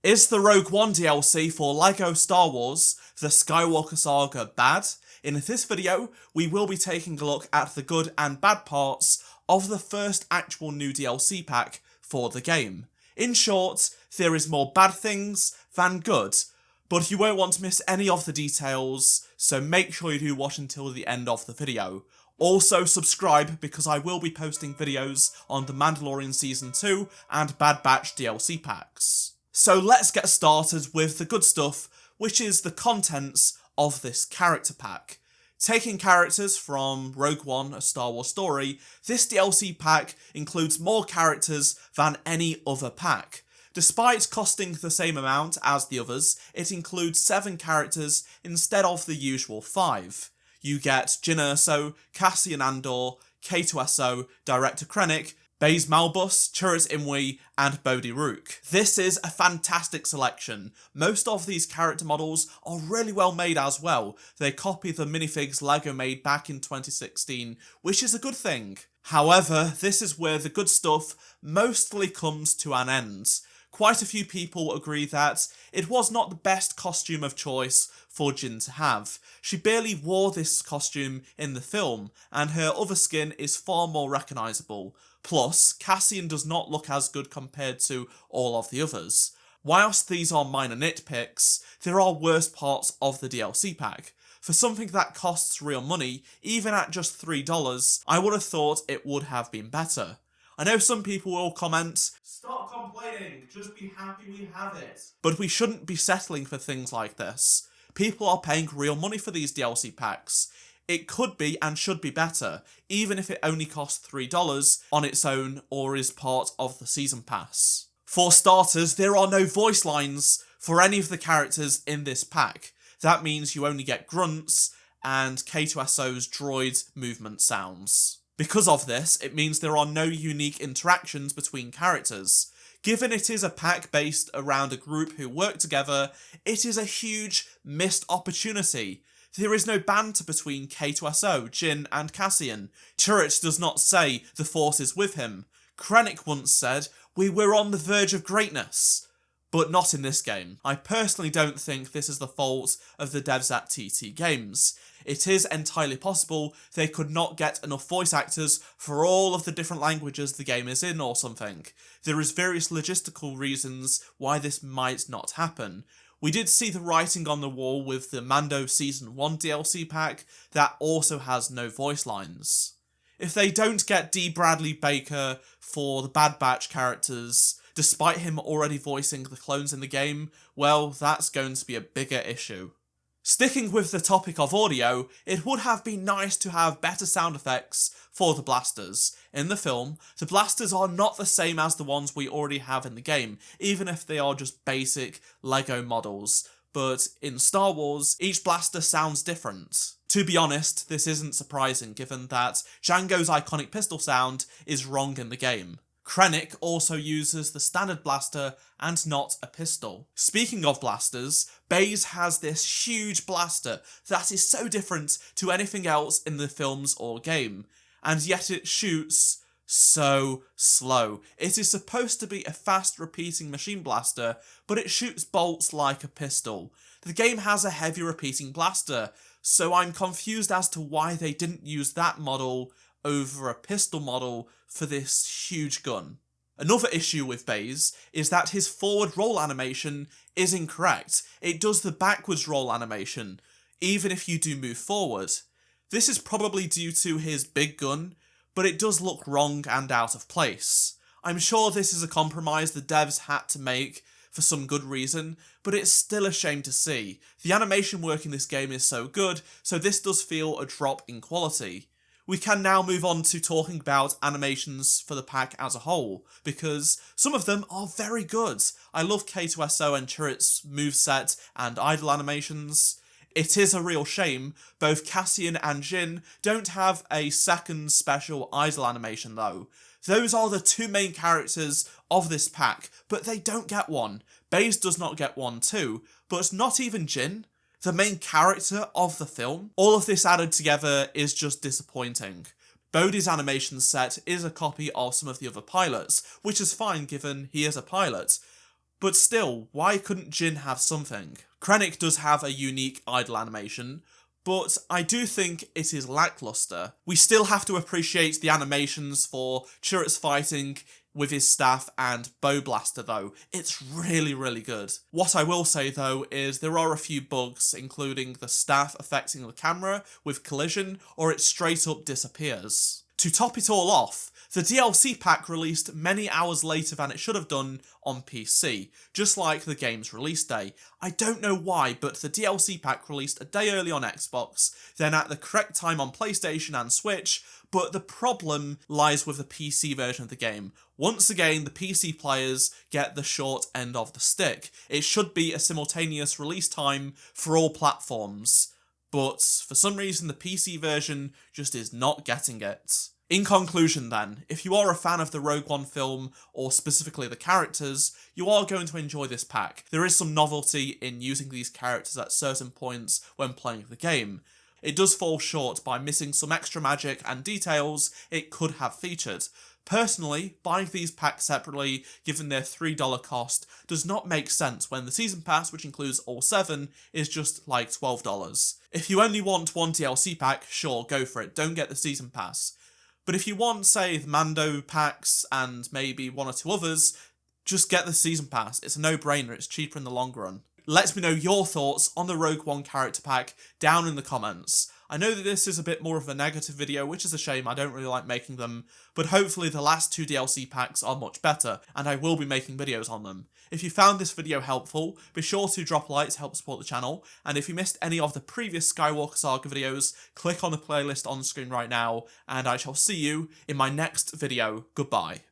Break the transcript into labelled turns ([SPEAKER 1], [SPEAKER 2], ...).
[SPEAKER 1] Is the Rogue One DLC for LEGO Star Wars, The Skywalker Saga bad? In this video, we will be taking a look at the good and bad parts of the first actual new DLC pack for the game. In short, there is more bad things than good, but you won't want to miss any of the details, so make sure you do watch until the end of the video. Also subscribe because I will be posting videos on The Mandalorian Season 2 and Bad Batch DLC packs. So let's get started with the good stuff, which is the contents of this character pack. Taking characters from Rogue One, A Star Wars Story, this DLC pack includes more characters than any other pack. Despite costing the same amount as the others, it includes 7 characters instead of the usual 5. You get Jyn Erso, Cassian Andor, K2SO, Director Krennic, Baze Malbus, Chirrut Imwe, and Bodhi Rook. This is a fantastic selection. Most of these character models are really well made as well. They copy the minifigs LEGO made back in 2016, which is a good thing. However, this is where the good stuff mostly comes to an end. Quite a few people agree that it was not the best costume of choice for Jyn to have. She barely wore this costume in the film, and her other skin is far more recognisable. Plus, Cassian does not look as good compared to all of the others. Whilst these are minor nitpicks, there are worse parts of the DLC pack. For something that costs real money, even at just $3, I would have thought it would have been better. I know some people will comment, "Stop complaining, just be happy we have it." But we shouldn't be settling for things like this. People are paying real money for these DLC packs. It could be and should be better, even if it only costs $3 on its own or is part of the season pass. For starters, there are no voice lines for any of the characters in this pack. That means you only get grunts and K2SO's droid movement sounds. Because of this, it means there are no unique interactions between characters. Given it is a pack based around a group who work together, it is a huge missed opportunity. There is no banter between K2SO, Jyn, and Cassian. Chirrut does not say the Force is with him. Krennic once said, "We were on the verge of greatness." But not in this game. I personally don't think this is the fault of the devs at TT Games. It is entirely possible they could not get enough voice actors for all of the different languages the game is in or something. There is various logistical reasons why this might not happen. We did see the writing on the wall with the Mando Season 1 DLC pack that also has no voice lines. If they don't get D. Bradley Baker for the Bad Batch characters, despite him already voicing the clones in the game, well, that's going to be a bigger issue. Sticking with the topic of audio, it would have been nice to have better sound effects for the blasters. In the film, the blasters are not the same as the ones we already have in the game, even if they are just basic LEGO models. But in Star Wars, each blaster sounds different. To be honest, this isn't surprising given that Jango's iconic pistol sound is wrong in the game. Krennic also uses the standard blaster and not a pistol. Speaking of blasters, Baze has this huge blaster that is so different to anything else in the films or game, and yet it shoots so slow. It is supposed to be a fast repeating machine blaster, but it shoots bolts like a pistol. The game has a heavy repeating blaster, so I'm confused as to why they didn't use that model over a pistol model for this huge gun. Another issue with Baze is that his forward roll animation is incorrect. It does the backwards roll animation, even if you do move forward. This is probably due to his big gun, but it does look wrong and out of place. I'm sure this is a compromise the devs had to make for some good reason, but it's still a shame to see. The animation work in this game is so good, so this does feel a drop in quality. We can now move on to talking about animations for the pack as a whole, because some of them are very good. I love K2SO and Chirrut's moveset and idle animations. It is a real shame both Cassian and Jyn don't have a second special idle animation though. Those are the 2 main characters of this pack, but they don't get one. Baze does not get one too, but not even Jyn, the main character of the film. All of this added together is just disappointing. Bodhi's animation set is a copy of some of the other pilots, which is fine given he is a pilot, But still, why couldn't Jin have something? Krennic does have a unique idle animation, but I do think it is lackluster. We still have to appreciate the animations for Chirrut's fighting with his staff and bow blaster though. It's really, really good. What I will say though is there are a few bugs, including the staff affecting the camera with collision, or it straight up disappears. To top it all off, the DLC pack released many hours later than it should have done on PC, just like the game's release day. I don't know why, but the DLC pack released a day early on Xbox, then at the correct time on PlayStation and Switch, but the problem lies with the PC version of the game. Once again, the PC players get the short end of the stick. It should be a simultaneous release time for all platforms, but for some reason the PC version just is not getting it. In conclusion then, if you are a fan of the Rogue One film, or specifically the characters, you are going to enjoy this pack. There is some novelty in using these characters at certain points when playing the game. It does fall short by missing some extra magic and details it could have featured. Personally, buying these packs separately, given their $3 cost, does not make sense when the Season Pass, which includes all 7, is just like $12. If you only want one DLC pack, sure, go for it, don't get the Season Pass. But if you want, say, the Mando packs and maybe one or two others, just get the Season Pass. It's a no-brainer, it's cheaper in the long run. Let me know your thoughts on the Rogue One character pack down in the comments. I know that this is a bit more of a negative video, which is a shame, I don't really like making them, but hopefully the last 2 DLC packs are much better, and I will be making videos on them. If you found this video helpful, be sure to drop a like to help support the channel, and if you missed any of the previous Skywalker Saga videos, click on the playlist on screen right now, and I shall see you in my next video. Goodbye.